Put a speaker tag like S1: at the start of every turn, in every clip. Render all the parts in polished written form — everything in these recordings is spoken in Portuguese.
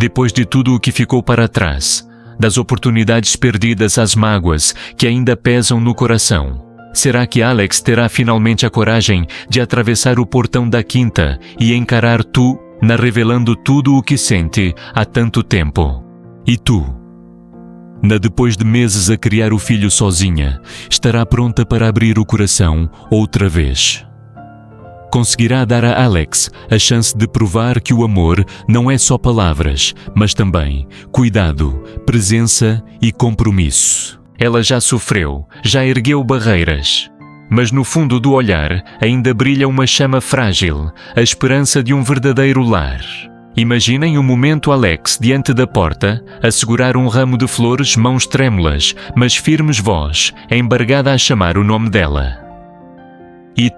S1: Depois de tudo o que ficou para trás, das oportunidades perdidas às mágoas que ainda pesam no coração, será que Alex terá finalmente a coragem de atravessar o portão da quinta e encarar Tuna revelando tudo o que sente há tanto tempo? E Tuna, depois de meses a criar o filho sozinha, estará pronta para abrir o coração outra vez? Conseguirá dar a Alex a chance de provar que o amor não é só palavras, mas também cuidado, presença e compromisso. Ela já sofreu, já ergueu barreiras, mas no fundo do olhar ainda brilha uma chama frágil, a esperança de um verdadeiro lar. Imaginem o momento Alex diante da porta, a segurar um ramo de flores, mãos trêmulas, mas firmes voz, embargada a chamar o nome dela. E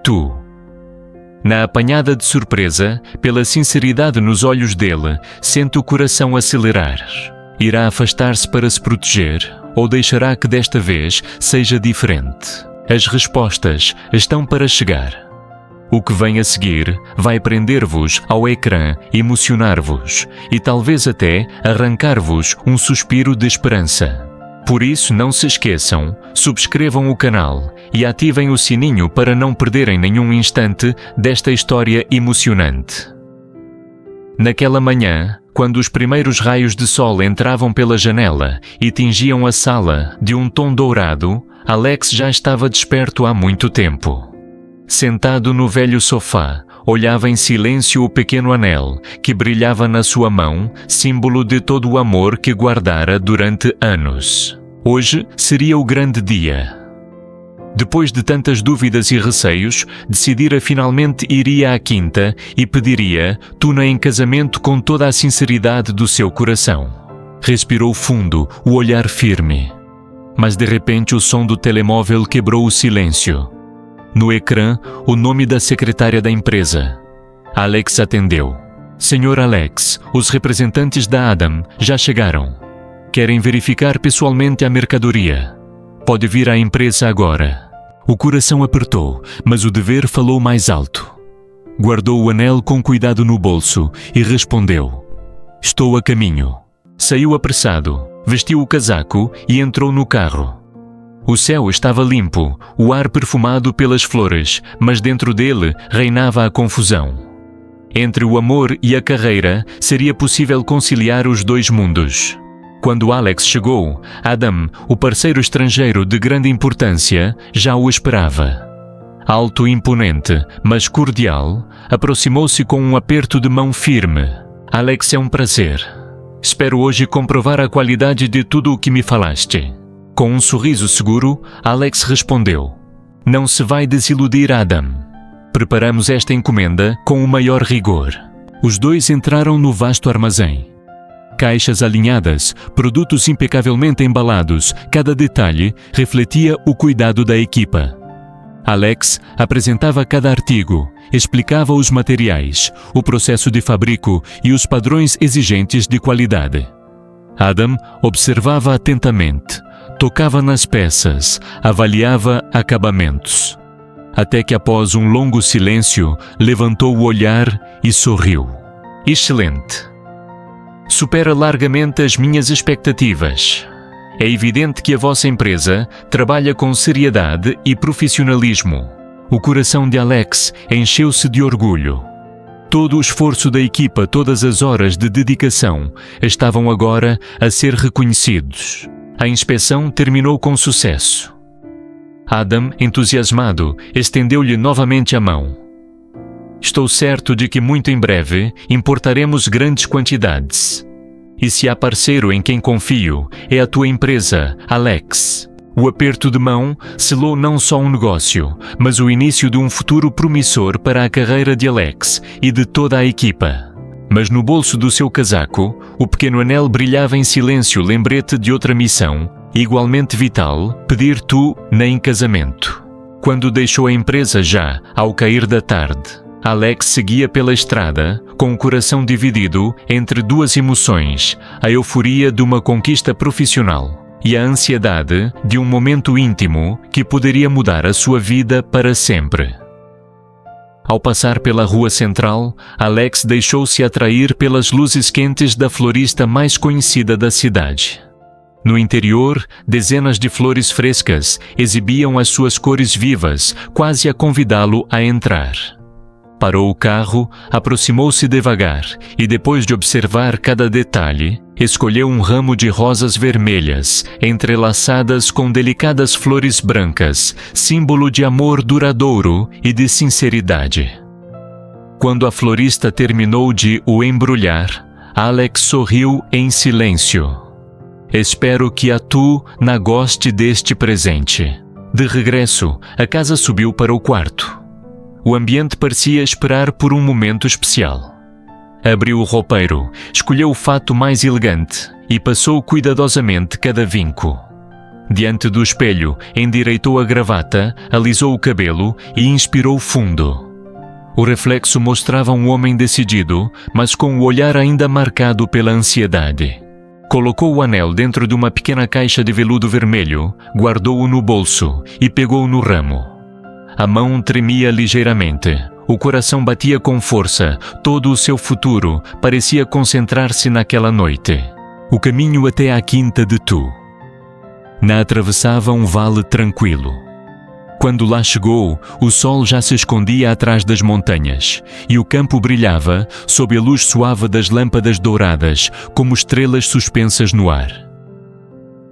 S1: na apanhada de surpresa, pela sinceridade nos olhos dele, sente o coração acelerar. Irá afastar-se para se proteger, ou deixará que desta vez seja diferente? As respostas estão para chegar. O que vem a seguir vai prender-vos ao ecrã, emocionar-vos e talvez até arrancar-vos um suspiro de esperança. Por isso, não se esqueçam, subscrevam o canal e ativem o sininho para não perderem nenhum instante desta história emocionante. Naquela manhã, quando os primeiros raios de sol entravam pela janela e tingiam a sala de um tom dourado, Alex já estava desperto há muito tempo. Sentado no velho sofá, olhava em silêncio o pequeno anel que brilhava na sua mão, símbolo de todo o amor que guardara durante anos. Hoje seria o grande dia. Depois de tantas dúvidas e receios, decidira finalmente iria à quinta e pediria Tuna em casamento com toda a sinceridade do seu coração. Respirou fundo, o olhar firme. Mas de repente o som do telemóvel quebrou o silêncio. No ecrã, o nome da secretária da empresa. Alex atendeu. Senhor Alex, os representantes da Adam já chegaram. Querem verificar pessoalmente a mercadoria. Pode vir à empresa agora. O coração apertou, mas o dever falou mais alto. Guardou o anel com cuidado no bolso e respondeu: Estou a caminho. Saiu apressado, vestiu o casaco e entrou no carro. O céu estava limpo, o ar perfumado pelas flores, mas dentro dele reinava a confusão. Entre o amor e a carreira, seria possível conciliar os dois mundos. Quando Alex chegou, Adam, o parceiro estrangeiro de grande importância, já o esperava. Alto e imponente, mas cordial, aproximou-se com um aperto de mão firme. Alex, é um prazer. Espero hoje comprovar a qualidade de tudo o que me falaste. Com um sorriso seguro, Alex respondeu: Não se vai desiludir, Adam. Preparamos esta encomenda com o maior rigor. Os dois entraram no vasto armazém. Caixas alinhadas, produtos impecavelmente embalados, cada detalhe refletia o cuidado da equipa. Alex apresentava cada artigo, explicava os materiais, o processo de fabrico e os padrões exigentes de qualidade. Adam observava atentamente, tocava nas peças, avaliava acabamentos. Até que após um longo silêncio, levantou o olhar e sorriu. Excelente! Supera largamente as minhas expectativas. É evidente que a vossa empresa trabalha com seriedade e profissionalismo. O coração de Alex encheu-se de orgulho. Todo o esforço da equipa, todas as horas de dedicação, estavam agora a ser reconhecidos. A inspeção terminou com sucesso. Adam, entusiasmado, estendeu-lhe novamente a mão. Estou certo de que muito em breve importaremos grandes quantidades. E se há parceiro em quem confio, é a tua empresa, Alex. O aperto de mão selou não só um negócio, mas o início de um futuro promissor para a carreira de Alex e de toda a equipa. Mas no bolso do seu casaco, o pequeno anel brilhava em silêncio, lembrete de outra missão, igualmente vital, pedir Tuna em casamento. Quando deixou a empresa já, ao cair da tarde, Alex seguia pela estrada, com o coração dividido entre duas emoções, a euforia de uma conquista profissional e a ansiedade de um momento íntimo que poderia mudar a sua vida para sempre. Ao passar pela rua central, Alex deixou-se atrair pelas luzes quentes da florista mais conhecida da cidade. No interior, dezenas de flores frescas exibiam as suas cores vivas, quase a convidá-lo a entrar. Parou o carro, aproximou-se devagar e, depois de observar cada detalhe, escolheu um ramo de rosas vermelhas, entrelaçadas com delicadas flores brancas, símbolo de amor duradouro e de sinceridade. Quando a florista terminou de o embrulhar, Alex sorriu em silêncio. Espero que a tu não goste deste presente. De regresso, a casa subiu para o quarto. O ambiente parecia esperar por um momento especial. Abriu o roupeiro, escolheu o fato mais elegante e passou cuidadosamente cada vinco. Diante do espelho, endireitou a gravata, alisou o cabelo e inspirou fundo. O reflexo mostrava um homem decidido, mas com o olhar ainda marcado pela ansiedade. Colocou o anel dentro de uma pequena caixa de veludo vermelho, guardou-o no bolso e pegou no ramo. A mão tremia ligeiramente. O coração batia com força. Todo o seu futuro parecia concentrar-se naquela noite. O caminho até à quinta de Tu. Na atravessava um vale tranquilo. Quando lá chegou, o sol já se escondia atrás das montanhas e o campo brilhava sob a luz suave das lâmpadas douradas, como estrelas suspensas no ar.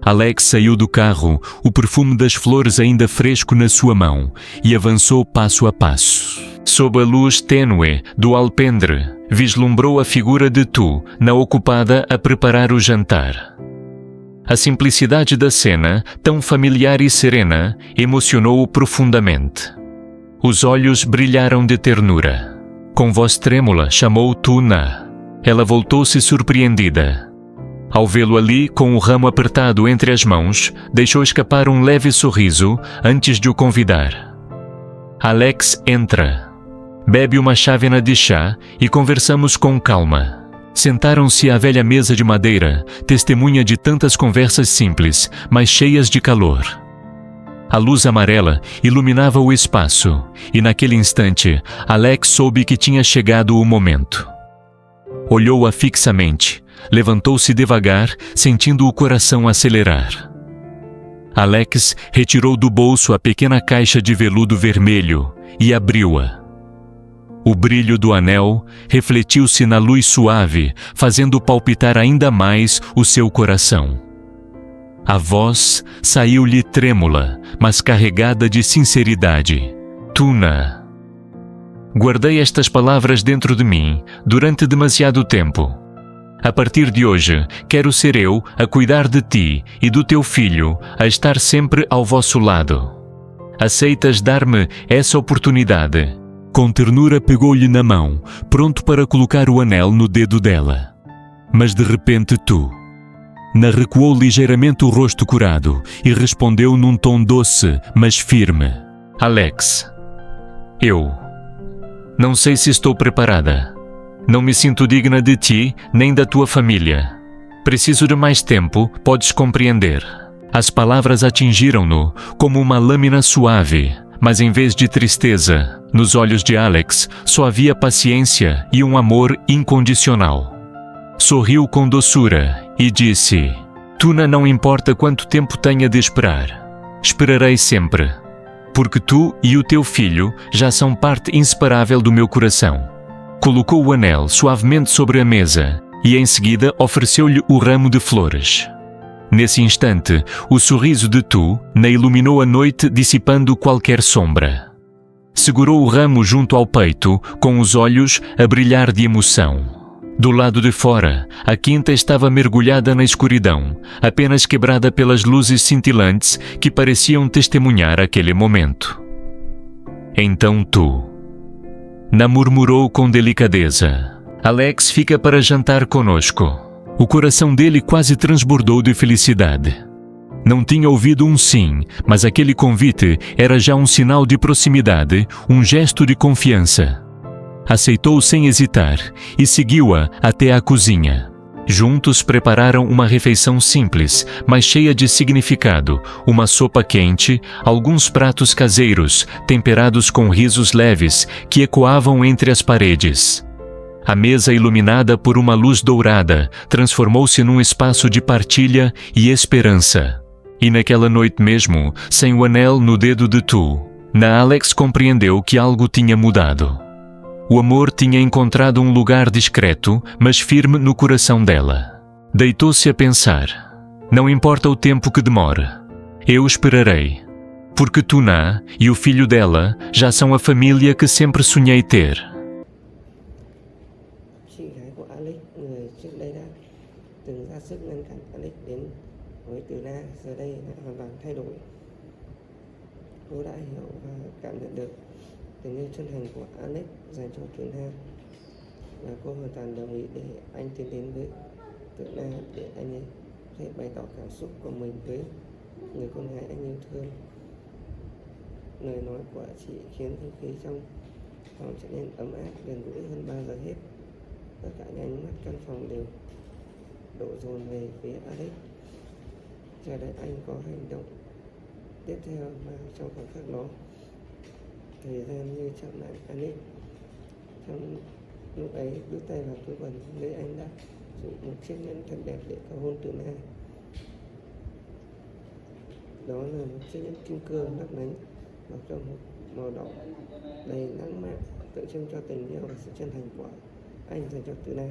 S1: Alex saiu do carro, o perfume das flores ainda fresco na sua mão, e avançou passo a passo. Sob a luz tênue do alpendre, vislumbrou a figura de Tu, na ocupada a preparar o jantar. A simplicidade da cena, tão familiar e serena, emocionou-o profundamente. Os olhos brilharam de ternura. Com voz trêmula, chamou Tuna. Ela voltou-se surpreendida. Ao vê-lo ali, com o ramo apertado entre as mãos, deixou escapar um leve sorriso antes de o convidar. Alex entra. Bebe uma chávena de chá e conversamos com calma. Sentaram-se à velha mesa de madeira, testemunha de tantas conversas simples, mas cheias de calor. A luz amarela iluminava o espaço, e naquele instante, Alex soube que tinha chegado o momento. Olhou-a fixamente, levantou-se devagar, sentindo o coração acelerar. Alex retirou do bolso a pequena caixa de veludo vermelho e abriu-a. O brilho do anel refletiu-se na luz suave, fazendo palpitar ainda mais o seu coração. A voz saiu-lhe trêmula, mas carregada de sinceridade. Tuna. Guardei estas palavras dentro de mim durante demasiado tempo. A partir de hoje, quero ser eu a cuidar de ti e do teu filho, a estar sempre ao vosso lado. Aceitas dar-me essa oportunidade? Com ternura pegou-lhe na mão, pronto para colocar o anel no dedo dela. Mas de repente Na recuou ligeiramente o rosto curado e respondeu num tom doce, mas firme. Alex, eu não sei se estou preparada. Não me sinto digna de ti nem da tua família. Preciso de mais tempo, podes compreender. As palavras atingiram-no como uma lâmina suave, mas em vez de tristeza, nos olhos de Alex só havia paciência e um amor incondicional. Sorriu com doçura e disse: Tuna, não importa quanto tempo tenha de esperar. Esperarei sempre, porque tu e o teu filho já são parte inseparável do meu coração. Colocou o anel suavemente sobre a mesa e em seguida ofereceu-lhe o ramo de flores. Nesse instante, o sorriso de na iluminou a noite, dissipando qualquer sombra. Segurou o ramo junto ao peito, com os olhos a brilhar de emoção. Do lado de fora, a quinta estava mergulhada na escuridão, apenas quebrada pelas luzes cintilantes que pareciam testemunhar aquele momento. Então Na murmurou com delicadeza: Alex fica para jantar conosco. O coração dele quase transbordou de felicidade. Não tinha ouvido um sim, mas aquele convite era já um sinal de proximidade, um gesto de confiança. Aceitou sem hesitar e seguiu-a até à cozinha. Juntos prepararam uma refeição simples, mas cheia de significado, uma sopa quente, alguns pratos caseiros, temperados com risos leves, que ecoavam entre as paredes. A mesa, iluminada por uma luz dourada, transformou-se num espaço de partilha e esperança. E naquela noite mesmo, sem o anel no dedo de Tu, Alex compreendeu que algo tinha mudado. O amor tinha encontrado um lugar discreto, mas firme no coração dela. Deitou-se a pensar: não importa o tempo que demore, eu esperarei, porque Tuna e o filho dela já são a família que sempre sonhei ter.
S2: Chị gái của Alex, người trước đây đã từng ra sức ngăn cản Alex đến với Từ Na, giờ đây đã hoàn toàn thay đổi. Cô đã hiểu và cảm nhận được tình yêu chân thành của Alex dành cho Từ Na, và cô hoàn toàn đồng ý để anh tiến đến với Từ Na để anh ấy thể bày tỏ cảm xúc của mình với người con gái anh yêu thương. Lời nói của chị khiến không khí trong phòng trở nên ấm áp, gần gũi hơn bao giờ hết. Tất cả những ánh mắt căn phòng đều đổ dồn về phía Alex, chờ đợi anh có hành động tiếp theo. Và trong khoảnh khắc đó, thời gian như chậm lại. Alex trong lúc ấy đút tay vào túi quần, nơi anh đã dùng một chiếc nhẫn thật đẹp để cầu hôn Từ Na. Đó là một chiếc nhẫn kim cương lấp lánh, bọc trong một màu đỏ đầy lãng mạn, tượng trưng cho tình yêu và sự chân thành của anh dành cho Từ Na.